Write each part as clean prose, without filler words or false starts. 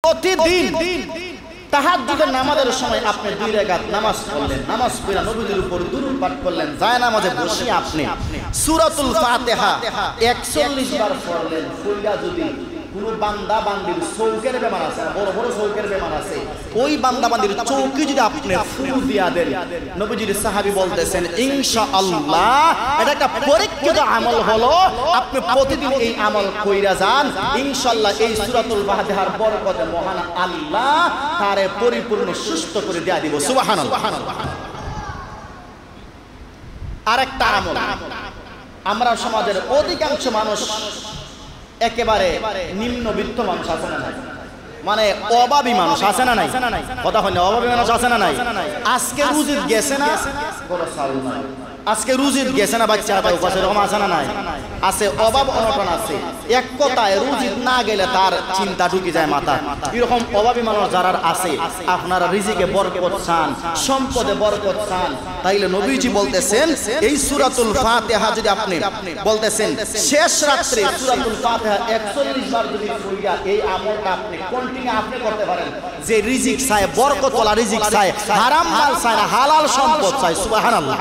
প্রতিদিন তাহাজ্জুদের নামাজের সময় আপনি 2 রাকাত নামাজ পড়লেন, নামাজ পড়ে নবীর উপর দুরূদ পাঠ করলেন, যায় নামাজে বসে আপনি সূরাতুল ফাতিহা 41 বার পড়লেন। ফুলটা যদি কোনো বান্দা বান্দির চৌকের বেমার আছে, বড় বড় চৌকের বেমার আছে, ওই বান্দা বান্দির চৌকি যদি আপনি ফুল দিয়া দেন, নবীজির সাহাবী বলতেছেন ইনশাআল্লাহ এটা একটা পরীক্ষিত আমল হলো। আপনি প্রতিদিন এই আমল কইরা যান, ইনশাআল্লাহ এই সূরাতুল ফাতিহার বরকতে মহান আল্লাহ তারে পরিপূর্ণ সুস্থ করে দেয়া দিব। সুবহানাল্লাহ। আরেকটা আমল, আমরা সমাজের অধিকাংশ মানুষ একেবারে নিম্নবিত্ত মানুষ আছে না নাই, মানে অভাবী মানুষ আছে না নাই, কথা হয় না, অভাবী মানুষ আছে না নাই। আজকে রুজিত গেছে না, বড় চাউল নাই, আজকে রুজিত গেছে না, বাচ্চাটা উপাস এরকম আছে না নাই, আছে, অভাব অনটন আছে। এক কথায় রুজিত না গেলে তার চিন্তা ঢুকে যায় মাথা। এরকম অভাবী মানুষ যারা আছে, আপনারা রিজিকে বরকত চান, সম্পদে বরকত চান, তাইলে নবীজি বলতেছেন এই সূরাতুল ফাতিহা যদি আপনি বলতেছেন শেষ রাত্রে সূরাতুল ফাতিহা 41 বার যদি পড়িয়া এই আমলটা আপনি কন্টিনিউ আপনি করতে পারেন, যে রিজিক চায়, বরকত ওয়ালা রিজিক চায়, হারাম মাল চায় না, হালাল সম্পদ চায়। সুবহানাল্লাহ।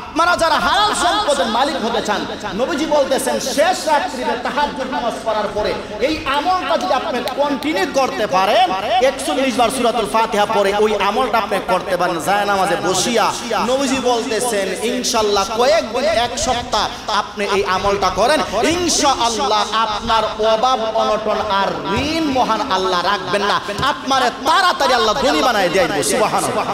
আপনারা যারা হালাল সম্পদের মালিক হতে চান, নবীজি বলতেছেন শেষ রাত্রিতে তাহাজ্জুদ নামাজ পড়ার পরে এই আমলটা যদি আপনি কন্টিনিউ করতে পারেন, 41 বার সূরাতুল ফাতিহা পড়ে ওই আমলটা আপনি করতে পারেন যায় নামাজে বসিয়া, নবীজি বলতেছেন ইনশাআল্লাহ কয়েকদিন, 1 সপ্তাহ আপনি এই আমলটা করেন, ইনশাআল্লাহ আপনার অভাব অনটন আর ঋণ মহান আল্লাহ রাখবেন না, আপনারে তাড়াতাড়ি আল্লাহ ধনী বানায় দেয়। সুবহানাল্লাহ।